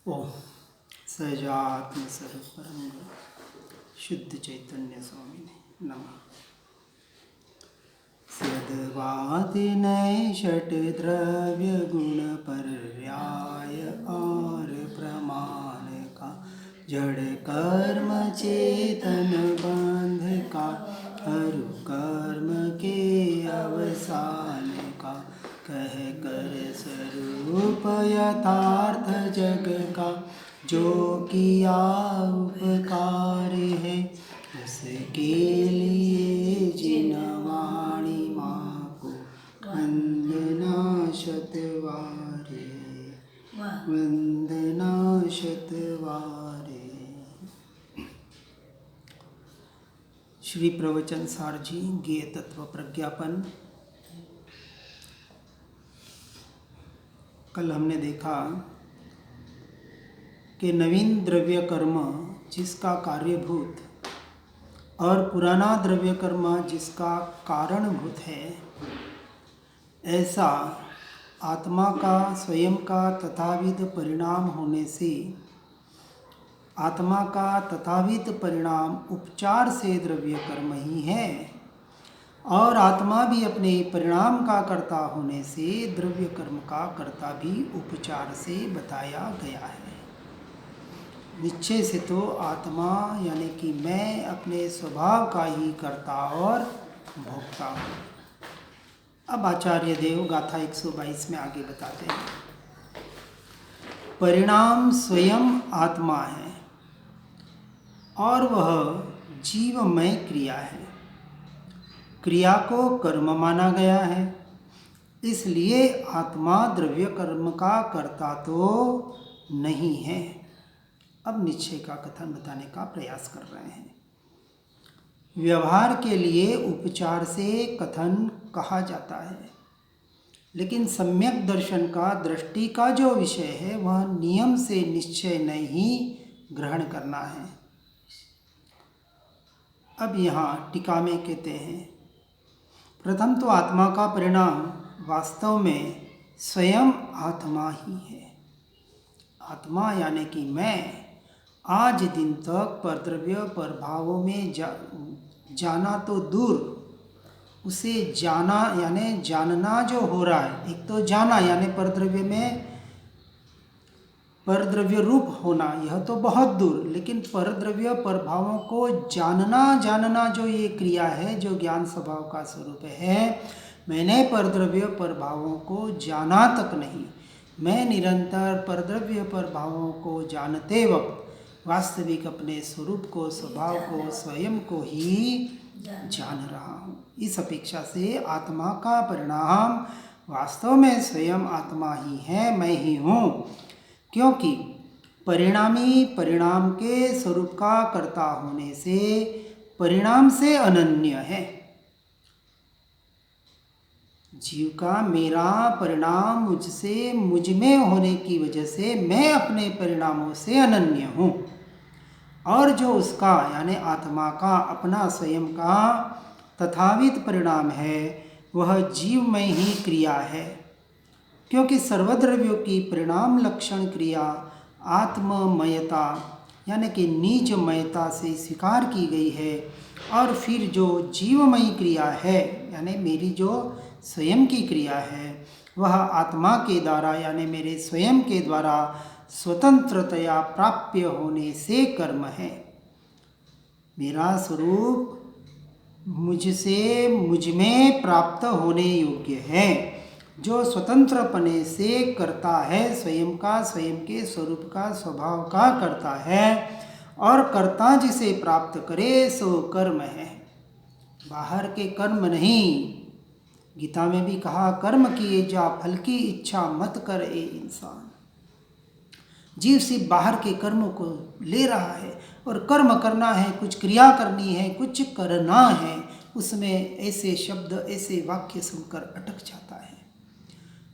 ओम सहजात्म स्वरूप परम शुद्ध चैतन्य स्वामी नमः। सद्वादिनय षट द्रव्य गुण पर्याय और प्रमाण का जड़ कर्म चेतन बंध का हरु कर्म के अवसान का कह कर स्वरूप यथार्थ जग का जो किया उपकार है उसके लिए जिन वाणी माँ को वंदना शतवारे वंदना शतवारे। श्री प्रवचन सार जी ज्ञेय तत्व प्रज्ञापन। कल हमने देखा कि नवीन द्रव्य कर्म जिसका कार्यभूत और पुराना द्रव्य कर्म जिसका कारणभूत है, ऐसा आत्मा का स्वयं का तथाविध परिणाम होने से आत्मा का तथाविध परिणाम उपचार से द्रव्य कर्म ही है और आत्मा भी अपने परिणाम का कर्ता होने से द्रव्य कर्म का कर्ता भी उपचार से बताया गया है। निश्चय से तो आत्मा यानी कि मैं अपने स्वभाव का ही कर्ता और भोक्ता हूँ। अब आचार्य देव गाथा 122 में आगे बताते हैं, परिणाम स्वयं आत्मा है और वह जीवमय क्रिया है। क्रिया को कर्म माना गया है, इसलिए आत्मा द्रव्य कर्म का कर्ता तो नहीं है। अब निश्चय का कथन बताने का प्रयास कर रहे हैं। व्यवहार के लिए उपचार से कथन कहा जाता है, लेकिन सम्यक दर्शन का दृष्टि का जो विषय है वह नियम से निश्चय नहीं ग्रहण करना है। अब यहाँ टीका में कहते हैं, प्रथम तो आत्मा का परिणाम वास्तव में स्वयं आत्मा ही है। आत्मा यानी कि मैं आज दिन तक परद्रव्य पर भावों में जाना तो दूर, उसे जाना यानी जानना जो हो रहा है, एक तो जाना यानी परद्रव्य में परद्रव्य रूप होना, यह तो बहुत दूर, लेकिन परद्रव्य प्रभावों को जानना जो ये क्रिया है, जो ज्ञान स्वभाव का स्वरूप है, मैंने परद्रव्य प्रभावों को जाना तक नहीं, मैं निरंतर परद्रव्य प्रभावों को जानते वक्त वास्तविक अपने स्वरूप को, स्वभाव को, स्वयं को ही जान रहा हूँ। इस अपेक्षा से आत्मा का परिणाम वास्तव में स्वयं आत्मा ही है, मैं ही हूँ, क्योंकि परिणामी परिणाम के स्वरूप का कर्ता होने से परिणाम से अनन्य है। जीव का मेरा परिणाम मुझसे मुझ में होने की वजह से मैं अपने परिणामों से अनन्य हूँ, और जो उसका यानी आत्मा का अपना स्वयं का तथाविध परिणाम है वह जीवमय ही क्रिया है, क्योंकि सर्वद्रव्यों की परिणाम लक्षण क्रिया आत्ममयता यानी कि निजमयता से स्वीकार की गई है, और फिर जो जीवमयी क्रिया है यानी मेरी जो स्वयं की क्रिया है वह आत्मा के द्वारा यानी मेरे स्वयं के द्वारा स्वतंत्रतया प्राप्य होने से कर्म है। मेरा स्वरूप मुझसे मुझ में प्राप्त होने योग्य है, जो स्वतंत्रपने से करता है, स्वयं का स्वयं के स्वरूप का स्वभाव का करता है, और कर्ता जिसे प्राप्त करे सो कर्म है, बाहर के कर्म नहीं। गीता में भी कहा, कर्म किए जा फल की इच्छा मत कर ए इंसान। जीव सिर्फ बाहर के कर्मों को ले रहा है और कर्म करना है, कुछ क्रिया करनी है, कुछ करना है, उसमें ऐसे शब्द ऐसे वाक्य सुनकर अटक जाता है।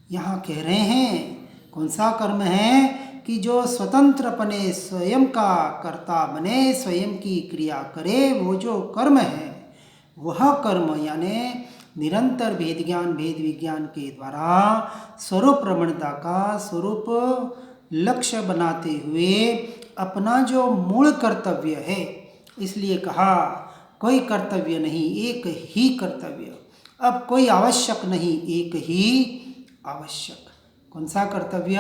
यहाँ कह रहे हैं कौन सा कर्म है कि जो स्वतंत्रपने स्वयं का कर्ता बने, स्वयं की क्रिया करे, वो जो कर्म है वह कर्म यानी निरंतर भेद ज्ञान भेद विज्ञान के द्वारा स्वरूप प्रवणता का स्वरूप लक्ष्य बनाते हुए अपना जो मूल कर्तव्य है, इसलिए कहा कोई कर्तव्य नहीं, एक ही कर्तव्य। अब कोई आवश्यक नहीं, एक ही आवश्यक। कौन सा कर्तव्य?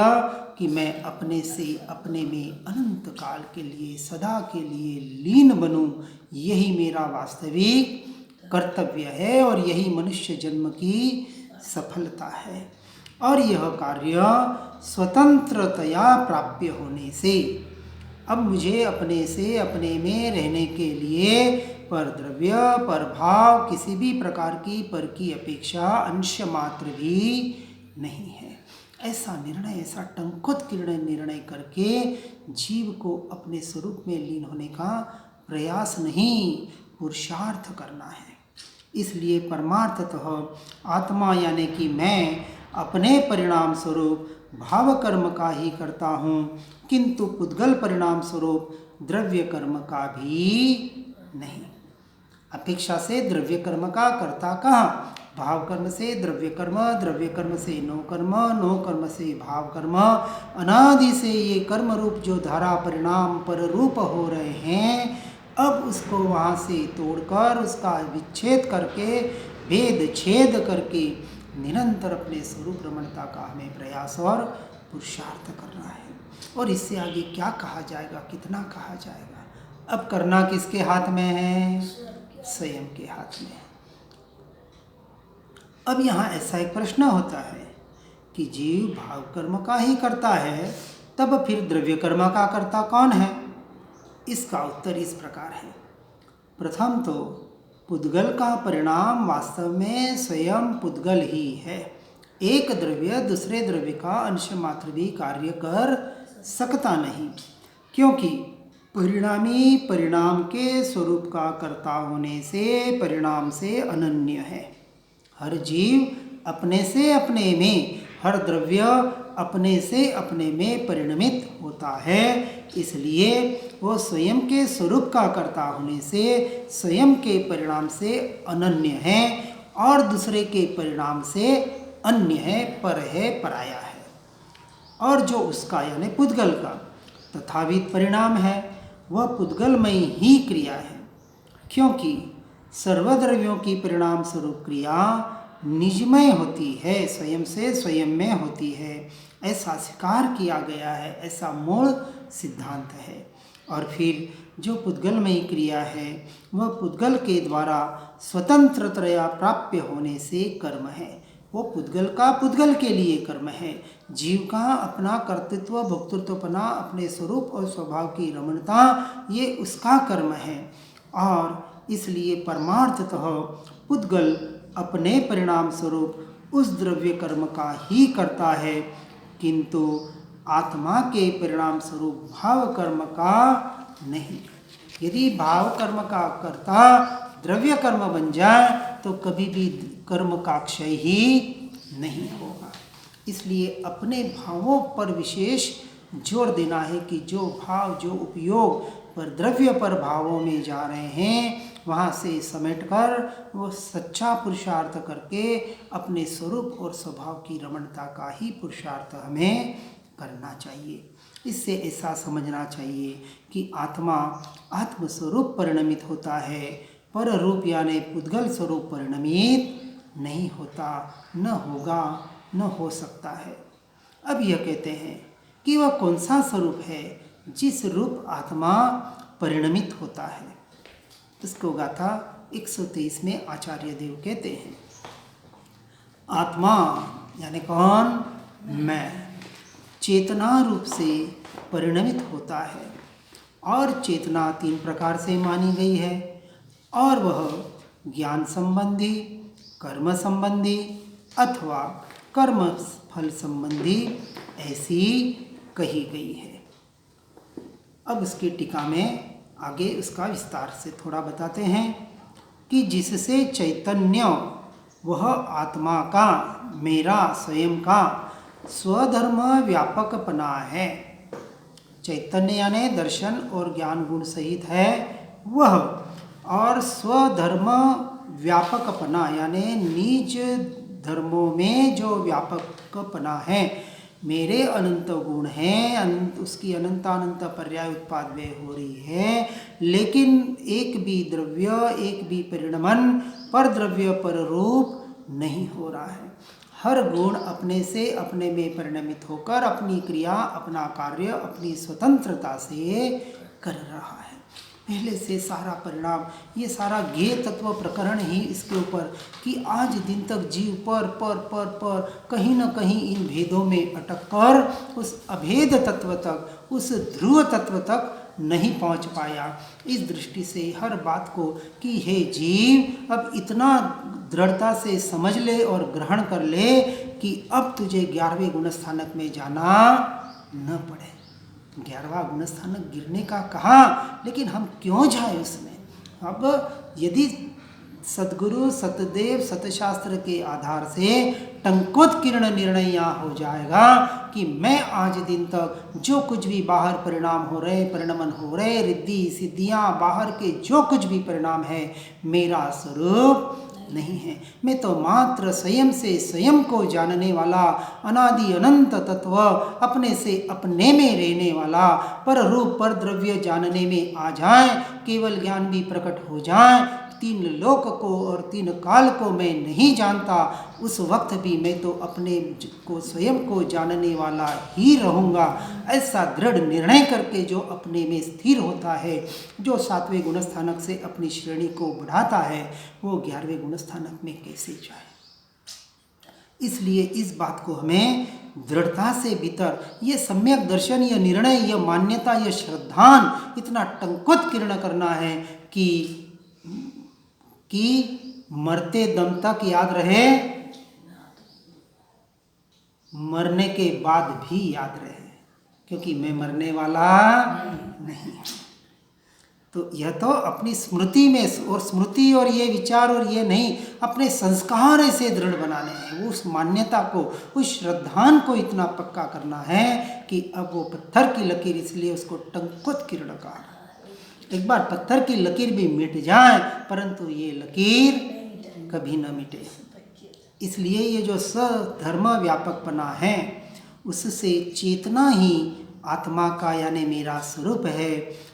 कि मैं अपने से अपने में अनंत काल के लिए, सदा के लिए लीन बनूं। यही मेरा वास्तविक कर्तव्य है और यही मनुष्य जन्म की सफलता है। और यह कार्य स्वतंत्रतया प्राप्य होने से अब मुझे अपने से अपने में रहने के लिए पर द्रव्य, पर भाव, किसी भी प्रकार की पर की अपेक्षा अंश मात्र भी नहीं है। ऐसा निर्णय, ऐसा टंकोत्कीर्ण निर्णय करके जीव को अपने स्वरूप में लीन होने का प्रयास नहीं, पुरुषार्थ करना है। इसलिए परमार्थतः आत्मा यानी कि मैं अपने परिणाम स्वरूप भाव कर्म का ही करता हूँ, किंतु पुद्गल परिणाम स्वरूप द्रव्य कर्म का भी नहीं। अपेक्षा से द्रव्य कर्म का करता कहाँ? भाव कर्म से द्रव्य कर्म से नो कर्म से भाव कर्म। अनादि से ये कर्म रूप जो धारा परिणाम पर रूप हो रहे हैं, अब उसको वहाँ से तोड़कर, उसका विच्छेद करके, भेद छेद करके निरंतर अपने स्वरूप रमणता का हमें प्रयास और पुरुषार्थ करना है। और इससे आगे क्या कहा जाएगा, कितना कहा जाएगा? अब करना किसके हाथ में है? स्वयं के हाथ में है। अब यहाँ ऐसा एक प्रश्न होता है कि जीव भाव कर्म का ही करता है, तब फिर द्रव्य कर्म का करता कौन है? इसका उत्तर इस प्रकार है। प्रथम तो पुद्गल का परिणाम वास्तव में स्वयं पुद्गल ही है। एक द्रव्य दूसरे द्रव्य का अंश मात्र भी कार्य कर सकता नहीं, क्योंकि परिणामी परिणाम के स्वरूप का कर्ता होने से परिणाम से अनन्य है। हर जीव अपने से अपने में, हर द्रव्य अपने से अपने में परिणमित होता है। इसलिए वो स्वयं के स्वरूप का कर्ता होने से स्वयं के परिणाम से अनन्य है और दूसरे के परिणाम से अन्य है, पर है, पराया है। और जो उसका यानी पुद्गल का तथावित परिणाम है, वह पुद्गलमयी ही क्रिया है, क्योंकि सर्वद्रव्यों की परिणाम स्वरूप क्रिया निजमय होती है, स्वयं से स्वयं में होती है। ऐसा स्वीकार किया गया है, ऐसा मूल सिद्धांत है। और फिर जो पुद्गलमयी क्रिया है वह पुद्गल के द्वारा स्वतंत्रतया प्राप्य होने से कर्म है। वो पुद्गल का पुद्गल के लिए कर्म है। जीव का अपना कर्तृत्व, भोक्तृत्वपना, अपने स्वरूप और स्वभाव की रमणता, ये उसका कर्म है। और इसलिए परमार्थतः पुद्गल अपने परिणाम स्वरूप उस द्रव्य कर्म का ही करता है, किंतु आत्मा के परिणाम स्वरूप भाव कर्म का नहीं। यदि भाव कर्म का कर्ता द्रव्य कर्म बन जाए तो कभी भी कर्म का क्षय ही नहीं होगा। इसलिए अपने भावों पर विशेष जोर देना है कि जो भाव, जो उपयोग पर द्रव्य पर भावों में जा रहे हैं, वहाँ से समेटकर वो सच्चा पुरुषार्थ करके अपने स्वरूप और स्वभाव की रमणता का ही पुरुषार्थ हमें करना चाहिए। इससे ऐसा समझना चाहिए कि आत्मा आत्मस्वरूप परिणमित होता है, पर रूप यानी पुद्गल स्वरूप परिणमित नहीं होता, न होगा, न हो सकता है। अब यह कहते हैं कि वह कौन सा स्वरूप है जिस रूप आत्मा परिणमित होता है। इसको गाथा 123 में आचार्य देव कहते हैं, आत्मा यानी कौन? मैं चेतना रूप से परिणमित होता है। और चेतना 3 प्रकार से मानी गई है, और वह ज्ञान संबंधी, कर्म संबंधी अथवा कर्म फल संबंधी ऐसी कही गई है। अब उसकी टीका में आगे उसका विस्तार से थोड़ा बताते हैं कि जिससे चैतन्य, वह आत्मा का, मेरा, स्वयं का स्वधर्म व्यापकपना है। चैतन्य यानी दर्शन और ज्ञान गुण सहित है वह, और स्वधर्म व्यापकपना यानी निज धर्मों में जो व्यापकपना है, मेरे अनंत गुण हैं, अनंत उसकी अनंत पर्याय उत्पाद व्यय हो रही है, लेकिन एक भी द्रव्य, एक भी परिणमन पर द्रव्य पर रूप नहीं हो रहा है। हर गुण अपने से अपने में परिणमित होकर अपनी क्रिया, अपना कार्य अपनी स्वतंत्रता से कर रहा है। पहले से सारा परिणाम, ये सारा ज्ञेय तत्व प्रकरण ही इसके ऊपर कि आज दिन तक जीव पर कहीं न कहीं इन भेदों में अटक कर उस अभेद तत्व तक, उस ध्रुव तत्व तक नहीं पहुंच पाया। इस दृष्टि से हर बात को कि हे जीव, अब इतना दृढ़ता से समझ ले और ग्रहण कर ले कि अब तुझे 11वें गुणस्थानक में जाना न पड़े। 11वां गुणस्थानक गिरने का कहा, लेकिन हम क्यों जाए उसमें। अब यदि सद्गुरु, सतदेव, सतशास्त्र के आधार से टंकोत्कीर्ण निर्णय यहाँ हो जाएगा कि मैं आज दिन तक जो कुछ भी बाहर परिणाम हो रहे, परिणमन हो रहे, रिद्धि सिद्धियाँ, बाहर के जो कुछ भी परिणाम है, मेरा स्वरूप नहीं है। मैं तो मात्र स्वयं से स्वयं को जानने वाला अनादि अनंत तत्व, अपने से अपने में रहने वाला, पर रूप पर द्रव्य जानने में आ जाए, केवल ज्ञान भी प्रकट हो जाए, 3 लोक को और 3 काल को मैं नहीं जानता, उस वक्त भी मैं तो अपने को स्वयं को जानने वाला ही रहूँगा। ऐसा दृढ़ निर्णय करके जो अपने में स्थिर होता है, जो 7वें गुणस्थानक से अपनी श्रेणी को बढ़ाता है, वो 11वें गुणस्थानक में कैसे जाए। इसलिए इस बात को हमें दृढ़ता से भीतर ये सम्यक दर्शन, ये निर्णय, ये मान्यता, ये श्रद्धान इतना टंकोत्कीर्ण करना है कि मरते दम तक याद रहे, मरने के बाद भी याद रहे, क्योंकि मैं मरने वाला नहीं। तो यह तो अपनी स्मृति में, और स्मृति और ये विचार और ये नहीं, अपने संस्कार ऐसे दृढ़ बनाने हैं, उस मान्यता को, उस श्रद्धान को इतना पक्का करना है कि अब वो पत्थर की लकीर, इसलिए उसको टंकोत्कीर्ण कहा। एक बार पत्थर की लकीर भी मिट जाए, परंतु ये लकीर कभी न मिटे। इसलिए ये जो सधर्म व्यापकपना है, उससे चेतना ही आत्मा का यानी मेरा स्वरूप है,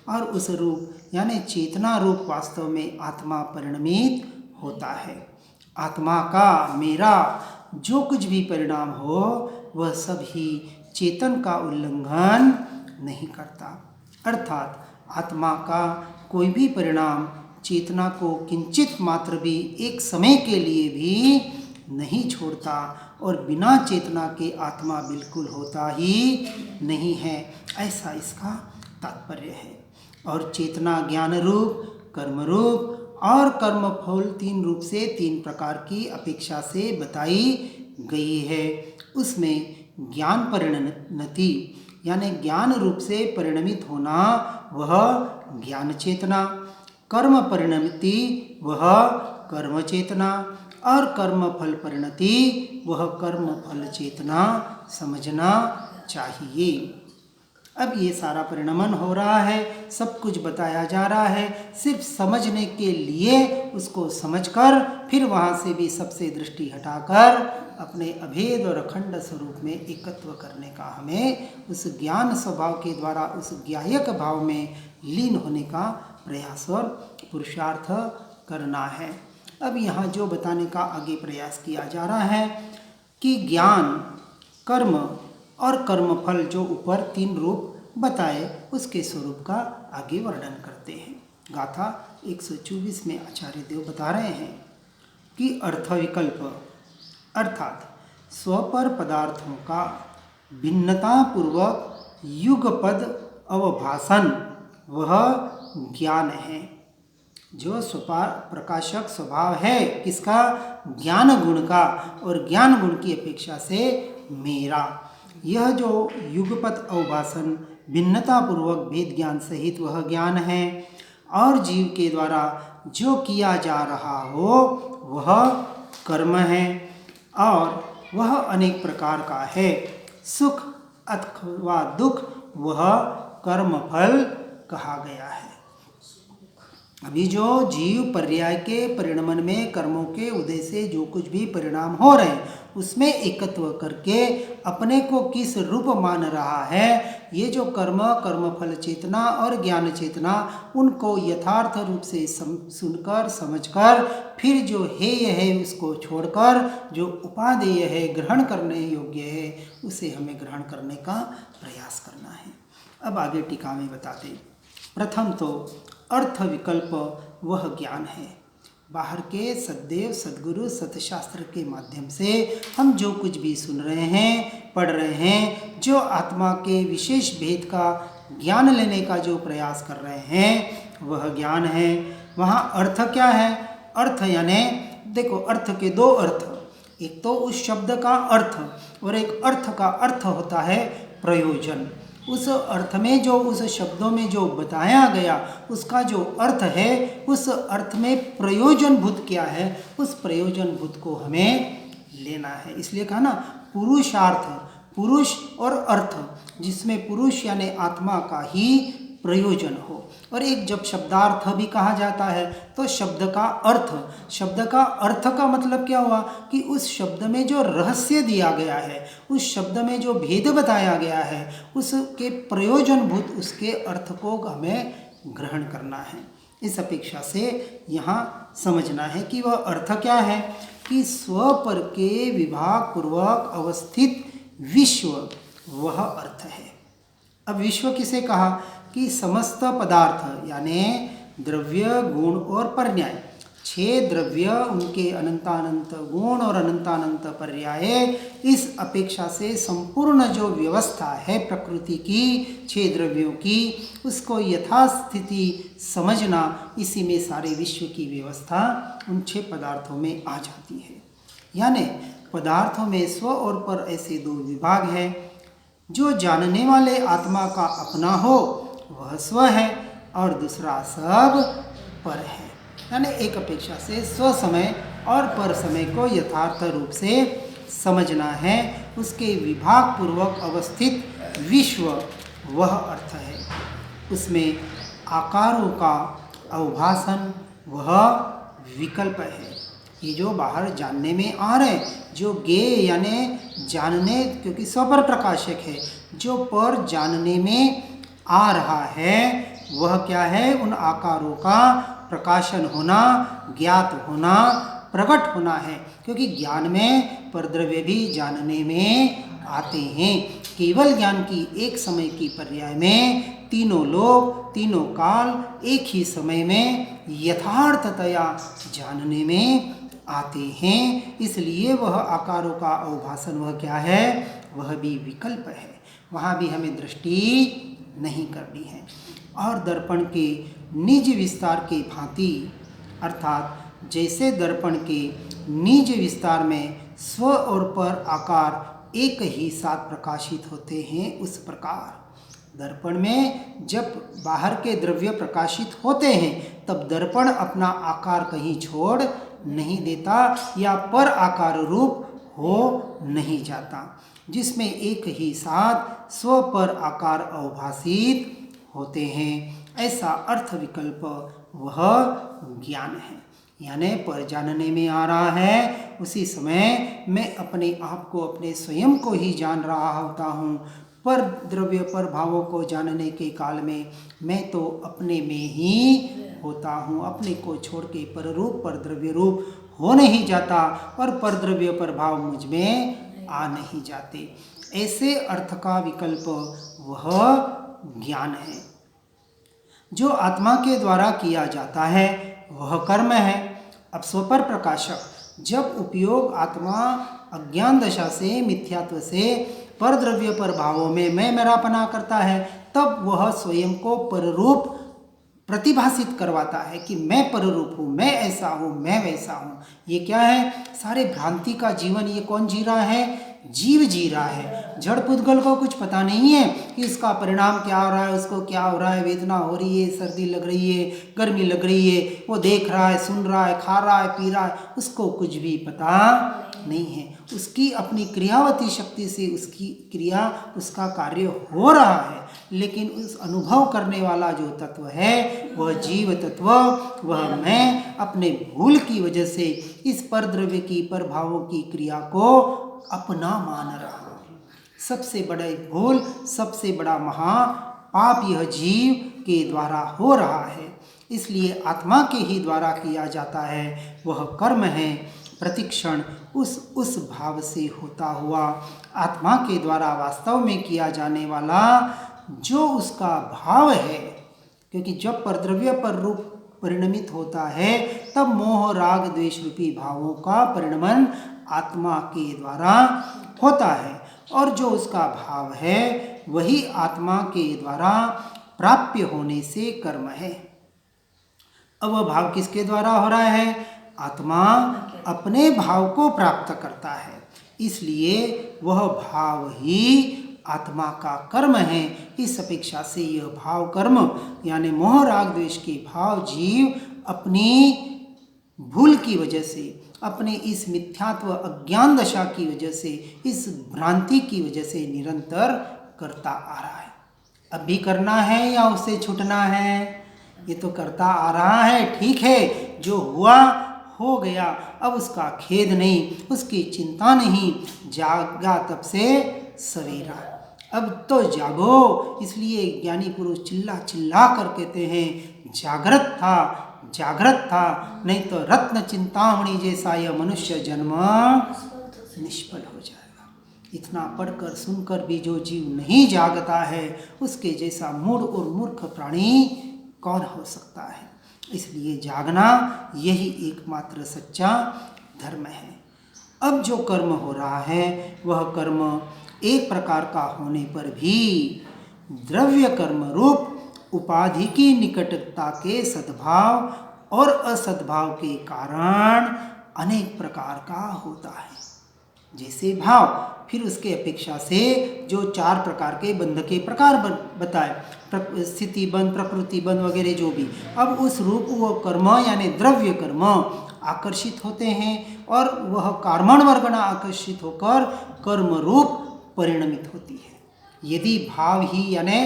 और उस रूप यानी चेतना रूप वास्तव में आत्मा परिणमित होता है। आत्मा का मेरा जो कुछ भी परिणाम हो, वह सब ही चेतन का उल्लंघन नहीं करता। अर्थात आत्मा का कोई भी परिणाम चेतना को किंचित मात्र भी एक समय के लिए भी नहीं छोड़ता, और बिना चेतना के आत्मा बिल्कुल होता ही नहीं है, ऐसा इसका तात्पर्य है। और चेतना ज्ञान रूप, कर्म रूप और कर्म फल 3 रूप से 3 प्रकार की अपेक्षा से बताई गई है। उसमें ज्ञान परिणति यानी ज्ञान रूप से परिणमित होना, वह ज्ञान चेतना, कर्म परिणति वह कर्म चेतना, और कर्म फल परिणति वह कर्म फल चेतना समझना चाहिए। अब ये सारा परिणमन हो रहा है, सब कुछ बताया जा रहा है, सिर्फ समझने के लिए उसको समझकर फिर वहाँ से भी सबसे दृष्टि हटाकर अपने अभेद और अखंड स्वरूप में एकत्व करने का हमें उस ज्ञान स्वभाव के द्वारा उस ज्ञायक भाव में लीन होने का प्रयास और पुरुषार्थ करना है। अब यहाँ जो बताने का आगे प्रयास किया जा रहा है कि ज्ञान, कर्म और कर्मफल जो ऊपर 3 रूप बताए, उसके स्वरूप का आगे वर्णन करते हैं। गाथा 124 में आचार्य देव बता रहे हैं कि अर्थविकल्प अर्थात स्वपर पदार्थों का भिन्नतापूर्वक युगपद अवभाषण वह ज्ञान है। जो प्रकाशक स्वभाव है किसका? ज्ञान गुण का, और ज्ञान गुण की अपेक्षा से मेरा। यह जो युगपत अवभाषण भिन्नतापूर्वक भेद ज्ञान सहित वह ज्ञान है, और जीव के द्वारा जो किया जा रहा हो वह कर्म है, और वह अनेक प्रकार का है। सुख अथवा दुख वह कर्म फल कहा गया है। अभी जो जीव पर्याय के परिणमन में कर्मों के उदय से जो कुछ भी परिणाम हो रहे हैं उसमें एकत्व करके अपने को किस रूप मान रहा है, ये जो कर्मफल चेतना और ज्ञान चेतना उनको यथार्थ रूप से सुनकर समझकर फिर जो हेय है उसको छोड़कर जो उपादेय है ग्रहण करने योग्य है उसे हमें ग्रहण करने का प्रयास करना है। अब आगे टीका में बताते, प्रथम तो अर्थ विकल्प वह ज्ञान है। बाहर के सद्देव सद्गुरु सतशास्त्र के माध्यम से हम जो कुछ भी सुन रहे हैं पढ़ रहे हैं, जो आत्मा के विशेष भेद का ज्ञान लेने का जो प्रयास कर रहे हैं वह ज्ञान है। वहाँ अर्थ क्या है? अर्थ यानी देखो, अर्थ के दो अर्थ, एक तो उस शब्द का अर्थ और एक अर्थ का अर्थ होता है प्रयोजन। उस अर्थ में जो उस शब्दों में जो बताया गया उसका जो अर्थ है उस अर्थ में प्रयोजनभूत क्या है, उस प्रयोजनभूत को हमें लेना है। इसलिए कहा ना पुरुषार्थ, पुरुष और अर्थ, जिसमें पुरुष यानी आत्मा का ही प्रयोजन हो। और एक जब शब्दार्थ भी कहा जाता है तो शब्द का अर्थ, शब्द का अर्थ का मतलब क्या हुआ कि उस शब्द में जो रहस्य दिया गया है, उस शब्द में जो भेद बताया गया है उसके प्रयोजनभूत उसके अर्थ को हमें ग्रहण करना है। इस अपेक्षा से यहाँ समझना है कि वह अर्थ क्या है कि स्वपर के विभाग पूर्वक अवस्थित विश्व वह अर्थ है। अब विश्व किसे कहा कि समस्त पदार्थ यानी द्रव्य गुण और पर्याय, 6 द्रव्य उनके अनंतानंत गुण और अनंतानंत पर्याय, इस अपेक्षा से संपूर्ण जो व्यवस्था है प्रकृति की 6 द्रव्यों की उसको यथास्थिति समझना, इसी में सारे विश्व की व्यवस्था उन 6 पदार्थों में आ जाती है। यानी पदार्थों में स्व और पर ऐसे 2 विभाग हैं। जो जानने वाले आत्मा का अपना हो वह स्व है और दूसरा सब पर है। यानी एक अपेक्षा से स्व समय और पर समय को यथार्थ रूप से समझना है। उसके विभाग पूर्वक अवस्थित विश्व वह अर्थ है। उसमें आकारों का अवभासन वह विकल्प है। ये जो बाहर जानने में आ रहे, जो ज्ञेय यानी जानने, क्योंकि स्वपर प्रकाशक है, जो पर जानने में आ रहा है वह क्या है? उन आकारों का प्रकाशन होना, ज्ञात होना, प्रकट होना है। क्योंकि ज्ञान में परद्रव्य भी जानने में आते हैं। केवल ज्ञान की एक समय की पर्याय में तीनों लोग तीनों काल एक ही समय में यथार्थतया जानने में आते हैं। इसलिए वह आकारों का अवभासन वह क्या है? वह भी विकल्प है। वहाँ भी हमें दृष्टि नहीं करनी है। और दर्पण के निज विस्तार के भांति, अर्थात जैसे दर्पण के निज विस्तार में स्व और पर आकार एक ही साथ प्रकाशित होते हैं, उस प्रकार दर्पण में जब बाहर के द्रव्य प्रकाशित होते हैं तब दर्पण अपना आकार कहीं छोड़ नहीं देता या पर आकार रूप हो नहीं जाता, जिसमें एक ही साथ स्व पर आकार अवभासित होते हैं। ऐसा अर्थ विकल्प वह ज्ञान है। यानी पर जानने में आ रहा है, उसी समय मैं अपने आप को, अपने स्वयं को ही जान रहा होता हूँ। पर द्रव्य पर भावों को जानने के काल में मैं तो अपने में ही होता हूँ। अपने को छोड़ के पर रूप पर द्रव्य रूप हो नहीं जाता और पर द्रव्य पर भाव मुझ में आ नहीं जाते। ऐसे अर्थ का विकल्प वह ज्ञान है। जो आत्मा के द्वारा किया जाता है वह कर्म है। अब स्वपर प्रकाशक जब उपयोग आत्मा अज्ञान दशा से, मिथ्यात्व से पर द्रव्य पर भावों में मैं मेरापना करता है, तब वह स्वयं को पररूप प्रतिभाषित करवाता है कि मैं पररूप हूँ, मैं ऐसा हूँ, मैं वैसा हूँ। ये क्या है? सारे भ्रांति का जीवन ये कौन जी रहा है? जीव जी रहा है। जड़ पुद्गल को कुछ पता नहीं है कि इसका परिणाम क्या हो रहा है, उसको क्या हो रहा है, वेदना हो रही है, सर्दी लग रही है, गर्मी लग रही है, वो देख रहा है, सुन रहा है, खा रहा है, पी रहा है, उसको कुछ भी पता नहीं है। उसकी अपनी क्रियावती शक्ति से उसकी क्रिया, उसका कार्य हो रहा है, लेकिन उस अनुभव करने वाला जो तत्व है वह जीव तत्व, वह मैं अपने भूल की वजह से इस परद्रव्य की, परभावों की क्रिया को अपना मान रहा हूँ। सबसे बड़ा भूल, सबसे बड़ा महापाप यह जीव के द्वारा हो रहा है। इसलिए आत्मा के ही द्वारा किया जाता है वह कर्म है प्रतिक्षण उस भाव से होता हुआ आत्मा के द्वारा वास्तव में किया जाने वाला जो उसका भाव है। क्योंकि जब परद्रव्य पर रूप परिणमित होता है तब मोह राग द्वेष रूपी भावों का परिणमन आत्मा के द्वारा होता है, और जो उसका भाव है वही आत्मा के द्वारा प्राप्य होने से कर्म है। अब वह भाव किसके द्वारा हो रहा है? आत्मा अपने भाव को प्राप्त करता है, इसलिए वह भाव ही आत्मा का कर्म है। इस अपेक्षा से यह भाव कर्म यानी मोह राग द्वेष के भाव जीव अपनी भूल की वजह से, अपने इस मिथ्यात्व अज्ञान दशा की वजह से, इस भ्रांति की वजह से निरंतर करता आ रहा है। अब भी करना है या उससे छूटना है? ये तो करता आ रहा है, ठीक है, जो हुआ हो गया, अब उसका खेद नहीं, उसकी चिंता नहीं, जागा तब से सवेरा, अब तो जागो। इसलिए ज्ञानी पुरुष चिल्ला चिल्ला कर कहते हैं जागृत था, जागृत था, नहीं तो रत्न चिंतामणि जैसा यह मनुष्य जन्म निष्फल हो जाएगा। इतना पढ़कर सुनकर भी जो जीव नहीं जागता है उसके जैसा मूढ़ और मूर्ख प्राणी कौन हो सकता है। इसलिए जागना यही एकमात्र सच्चा धर्म है। अब जो कर्म हो रहा है वह कर्म एक प्रकार का होने पर भी द्रव्य कर्म रूप उपाधि की निकटता के सद्भाव और असद्भाव के कारण अनेक प्रकार का होता है। जैसे भाव, फिर उसके अपेक्षा से जो 4 प्रकार के बंध के प्रकार बताए, स्थिति बंध, प्रकृति बंध वगैरह जो भी, अब उस रूप वो कर्म यानी द्रव्य कर्म आकर्षित होते हैं और वह कर्मण वर्गणा आकर्षित होकर कर्म रूप परिणमित होती है। यदि भाव ही यानी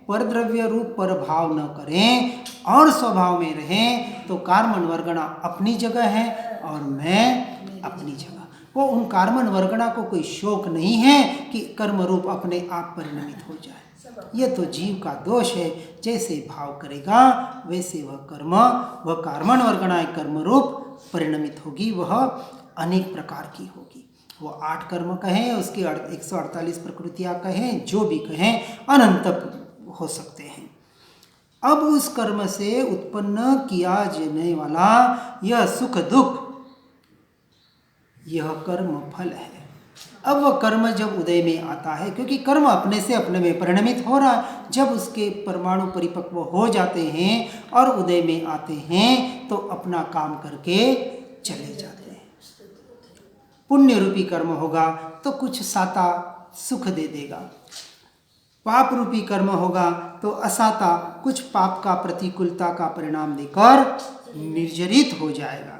परद्रव्य रूप पर भाव न करें और स्वभाव में रहें तो कर्मण वर्गणा अपनी जगह है और मैं अपनी जगह। वो उन कर्मण वर्गणा को कोई शौक नहीं है कि कर्म रूप अपने आप परिणमित हो जाए। यह तो जीव का दोष है, जैसे भाव करेगा वैसे वह कर्मण वर्गणा कर्म रूप परिणमित होगी, वह अनेक प्रकार की होगी। वो 8 कर्म कहें, उसके 148 प्रकृतियां कहें, जो भी कहें, अनंत हो सकते हैं। अब उस कर्म से उत्पन्न किया जाने वाला यह सुख दुख, यह कर्म फल है। अब वह कर्म जब उदय में आता है, क्योंकि कर्म अपने से अपने में परिणमित हो रहा है, जब उसके परमाणु परिपक्व हो जाते हैं और उदय में आते हैं तो अपना काम करके चले जाते हैं। पुण्य रूपी कर्म होगा तो कुछ साता सुख दे देगा, पाप रूपी कर्म होगा तो असाता कुछ पाप का प्रतिकूलता का परिणाम देकर निर्जरित हो जाएगा।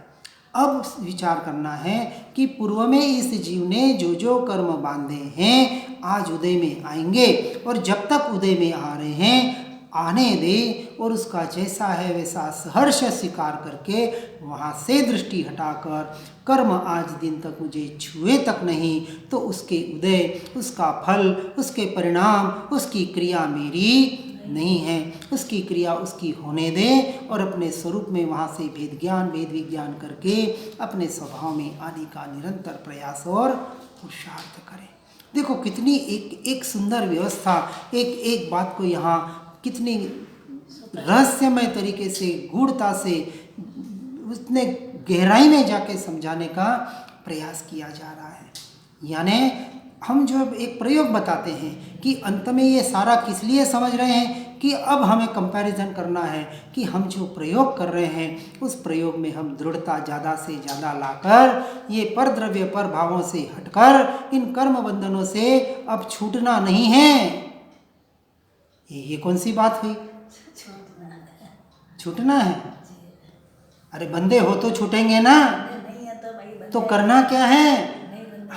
अब विचार करना है कि पूर्व में इस जीव ने जो जो कर्म बांधे हैं आज उदय में आएंगे, और जब तक उदय में आ रहे हैं आने दे, और उसका जैसा है वैसा सहर्ष स्वीकार करके वहाँ से दृष्टि हटाकर कर्म आज दिन तक मुझे छुए तक नहीं, तो उसके उदय, उसका फल, उसके परिणाम, उसकी क्रिया मेरी नहीं है, उसकी क्रिया उसकी होने दे और अपने स्वरूप में वहाँ से भेद ज्ञान, वेद विज्ञान करके अपने स्वभाव में आने का निरंतर प्रयास और पुरुषार्थ करें। देखो कितनी एक सुंदर व्यवस्था, एक बात को यहाँ कितनी रहस्यमय तरीके से, गूढ़ता से, उतने गहराई में जाके समझाने का प्रयास किया जा रहा है। यानी हम जो एक प्रयोग बताते हैं कि अंत में ये सारा किस लिए समझ रहे हैं कि अब हमें कंपैरिजन करना है कि हम जो प्रयोग कर रहे हैं उस प्रयोग में हम दृढ़ता ज़्यादा से ज़्यादा लाकर ये परद्रव्य पर भावों से हटकर इन कर्म बंधनों से अब छूटना नहीं है। ये कौन सी बात हुई? छूटना है। अरे बंदे हो तो छूटेंगे ना, तो करना क्या है?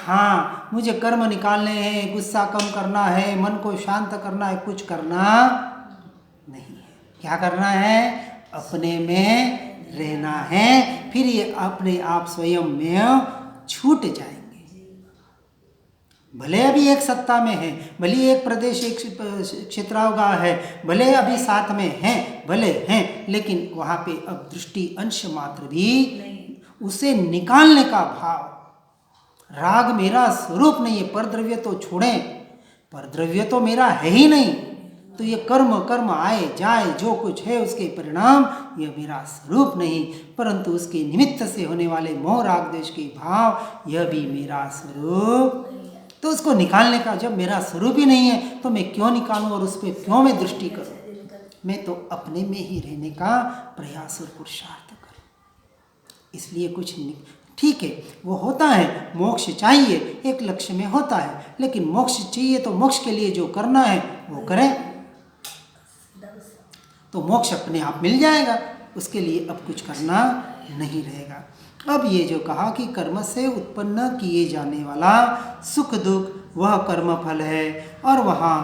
हाँ मुझे कर्म निकालने हैं, गुस्सा कम करना है, मन को शांत करना है, कुछ करना नहीं है। क्या करना है? अपने में रहना है, फिर ये अपने आप स्वयं में छूट जाएंगे। भले अभी एक सत्ता में है, भले एक प्रदेश एक क्षेत्रावगाह है, भले अभी साथ में हैं, भले हैं, लेकिन वहाँ पे अब दृष्टि अंश मात्र भी उसे निकालने का भाव। राग मेरा स्वरूप नहीं है, परद्रव्य तो छोड़ें, परद्रव्य तो मेरा है ही नहीं, तो ये कर्म कर्म आए जाए जो कुछ है उसके परिणाम यह मेरा स्वरूप नहीं, परंतु उसके निमित्त से होने वाले मोह राग द्वेष के भाव यह भी मेरा स्वरूप। तो उसको निकालने का, जब मेरा स्वरूप ही नहीं है तो मैं क्यों निकालूं और उस पर क्यों मैं दृष्टि करूं? मैं तो अपने में ही रहने का प्रयास और पुरुषार्थ करूं। इसलिए कुछ ठीक है, वो होता है, मोक्ष चाहिए, एक लक्ष्य में होता है, लेकिन मोक्ष चाहिए तो मोक्ष के लिए जो करना है वो करें, तो मोक्ष अपने आप मिल जाएगा। उसके लिए अब कुछ करना नहीं रहेगा। अब ये जो कहा कि कर्म से उत्पन्न किए जाने वाला सुख दुख वह कर्म फल है, और वहाँ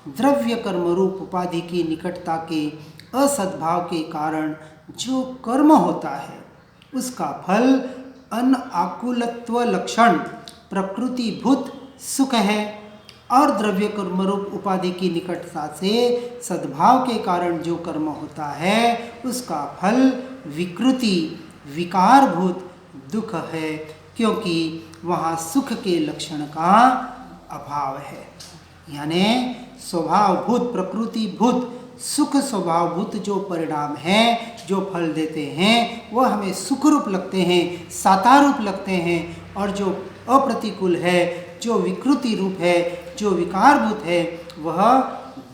द्रव्य कर्म रूप उपाधि की निकटता के असद्भाव के कारण जो कर्म होता है उसका फल अनाकुलत्व लक्षण प्रकृतिभूत सुख है, और द्रव्य कर्म रूप उपाधि की निकटता से सद्भाव के कारण जो कर्म होता है उसका फल विकृति विकारभूत दुख है, क्योंकि वहाँ सुख के लक्षण का अभाव है। यानी स्वभावभूत प्रकृतिभूत सुख स्वभावभूत जो परिणाम हैं, जो फल देते हैं, वह हमें सुख रूप लगते हैं, साकार रूप लगते हैं, और जो अप्रतिकूल है, जो विकृति रूप है, जो विकारभूत है, वह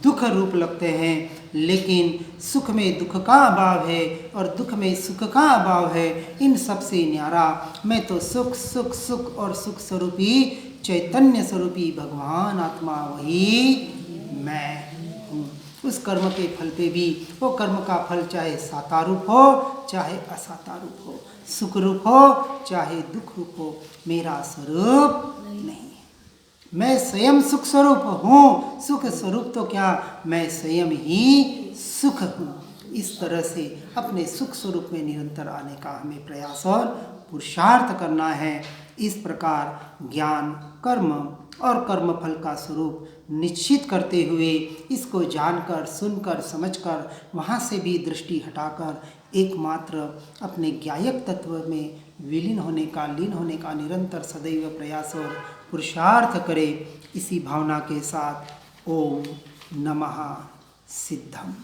दुख रूप लगते हैं। लेकिन सुख में दुख का अभाव है और दुख में सुख का अभाव है। इन सब से न्यारा मैं तो सुख सुख सुख और सुख स्वरूपी चैतन्य स्वरूपी भगवान आत्मा वही मैं हूँ। उस कर्म के फल पे भी, वो कर्म का फल चाहे साकार रूप हो चाहे असाकार रूप हो, सुख रूप हो चाहे दुख रूप हो, मेरा स्वरूप नहीं है। मैं स्वयं सुख स्वरूप हूँ, सुख स्वरूप तो क्या, मैं स्वयं ही सुख हूँ। इस तरह से अपने सुख स्वरूप में निरंतर आने का हमें प्रयास और पुरुषार्थ करना है। इस प्रकार ज्ञान कर्म और कर्मफल का स्वरूप निश्चित करते हुए, इसको जानकर सुनकर समझकर वहाँ से भी दृष्टि हटाकर एकमात्र अपने ज्ञायक तत्व में विलीन होने का, लीन होने का निरंतर सदैव प्रयास और पुरुषार्थ करे। इसी भावना के साथ ओम नमः सिद्धम।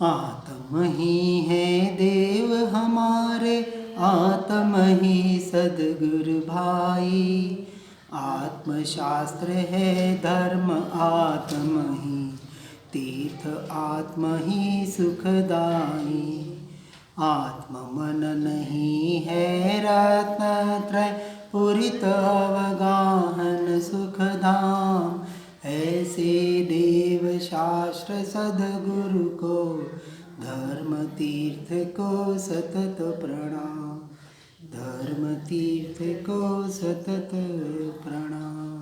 आत्म ही है देव हमारे, आत्म ही सद्गुरु भाई, आत्मशास्त्र है धर्म आत्म ही, तीर्थ आत्म ही सुखदाई, आत्म मन नहीं है रत्नत्रय पुरित अवगाहन सुखधाम, ऐसे देव शास्त्र सद्गुरु को धर्म तीर्थ को सतत प्रणाम, धर्म तीर्थ को सतत प्रणाम।